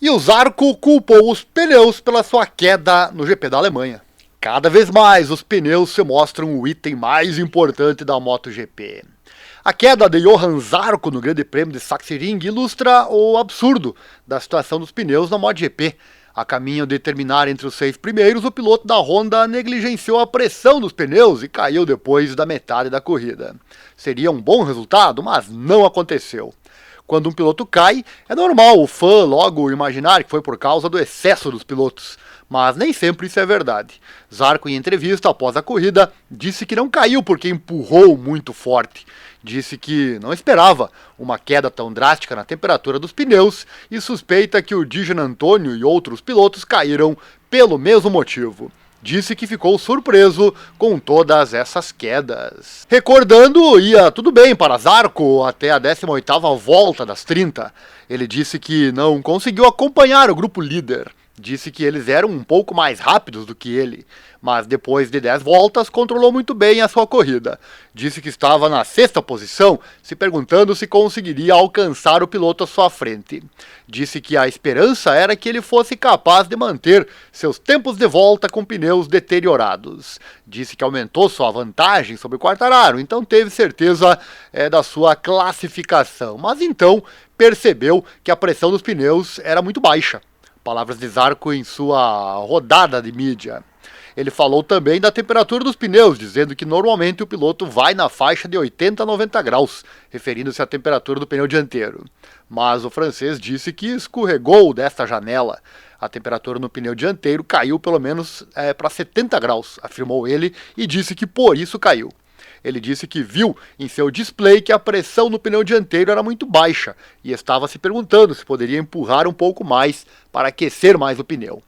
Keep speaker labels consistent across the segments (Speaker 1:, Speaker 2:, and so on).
Speaker 1: E o Zarco culpou os pneus pela sua queda no GP da Alemanha. Cada vez mais os pneus se mostram o item mais importante da MotoGP. A queda de Johann Zarco no Grande Prêmio de Sachsenring ilustra o absurdo da situação dos pneus na MotoGP. A caminho de terminar entre os 6 primeiros, o piloto da Honda negligenciou a pressão dos pneus e caiu depois da metade da corrida. Seria um bom resultado, mas não aconteceu. Quando um piloto cai, é normal o fã logo imaginar que foi por causa do excesso dos pilotos, mas nem sempre isso é verdade. Zarco, em entrevista após a corrida, disse que não caiu porque empurrou muito forte. Disse que não esperava uma queda tão drástica na temperatura dos pneus e suspeita que o Di Giannantonio e outros pilotos caíram pelo mesmo motivo. Disse que ficou surpreso com todas essas quedas. Recordando, ia tudo bem para Zarco até a 18ª volta das 30. Ele disse que não conseguiu acompanhar o grupo líder. Disse que eles eram um pouco mais rápidos do que ele, mas depois de 10 voltas controlou muito bem a sua corrida. Disse que estava na 6ª posição, se perguntando se conseguiria alcançar o piloto à sua frente. Disse que a esperança era que ele fosse capaz de manter seus tempos de volta com pneus deteriorados. Disse que aumentou sua vantagem sobre o Quartararo, então teve certeza da sua classificação, mas então percebeu que a pressão dos pneus era muito baixa. Palavras de Zarco em sua rodada de mídia. Ele falou também da temperatura dos pneus, dizendo que normalmente o piloto vai na faixa de 80 a 90 graus, referindo-se à temperatura do pneu dianteiro. Mas o francês disse que escorregou desta janela. A temperatura no pneu dianteiro caiu pelo menos para 70 graus, afirmou ele, e disse que por isso caiu. Ele disse que viu em seu display que a pressão no pneu dianteiro era muito baixa e estava se perguntando se poderia empurrar um pouco mais para aquecer mais o pneu.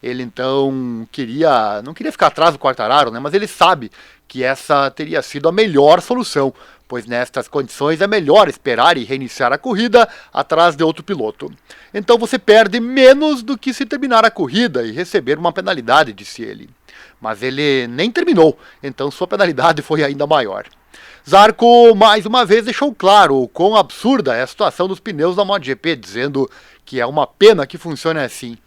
Speaker 1: Ele então não queria ficar atrás do Quartararo, mas ele sabe que essa teria sido a melhor solução, pois nestas condições é melhor esperar e reiniciar a corrida atrás de outro piloto. Então você perde menos do que se terminar a corrida e receber uma penalidade, disse ele. Mas ele nem terminou, então sua penalidade foi ainda maior. Zarco mais uma vez deixou claro o quão absurda é a situação dos pneus da MotoGP, dizendo que é uma pena que funcione assim.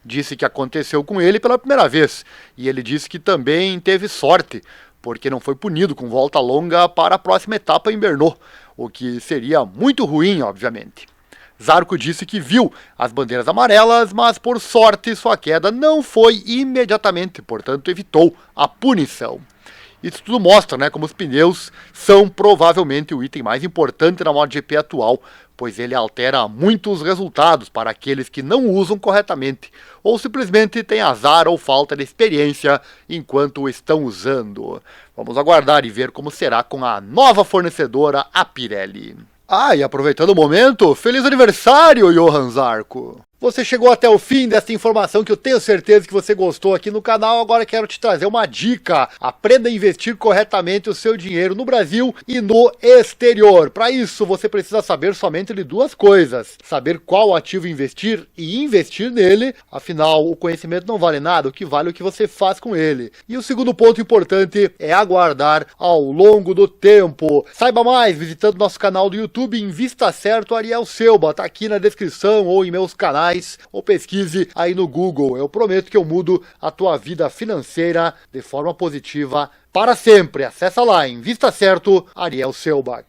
Speaker 1: Disse que aconteceu com ele pela primeira vez, e ele disse que também teve sorte, porque não foi punido com volta longa para a próxima etapa em Brno, o que seria muito ruim, obviamente. Zarco disse que viu as bandeiras amarelas, mas por sorte sua queda não foi imediatamente, portanto evitou a punição. Isso tudo mostra como os pneus são provavelmente o item mais importante na MotoGP atual, pois ele altera muitos resultados para aqueles que não usam corretamente, ou simplesmente têm azar ou falta de experiência enquanto o estão usando. Vamos aguardar e ver como será com a nova fornecedora, a Pirelli. E aproveitando o momento, feliz aniversário, Johann Zarco! Você chegou até o fim dessa informação que eu tenho certeza que você gostou aqui no canal. Agora quero te trazer uma dica. Aprenda a investir corretamente o seu dinheiro no Brasil e no exterior. Para isso, você precisa saber somente de 2 coisas. Saber qual ativo investir e investir nele. Afinal, o conhecimento não vale nada, o que vale é o que você faz com ele. E o segundo ponto importante é aguardar ao longo do tempo. Saiba mais visitando nosso canal do YouTube Invista Certo Ariel Selba. Tá aqui na descrição ou em meus canais, ou pesquise aí no Google. Eu prometo que eu mudo a tua vida financeira de forma positiva para sempre. Acessa lá, Invista Certo, Ariel Selbach.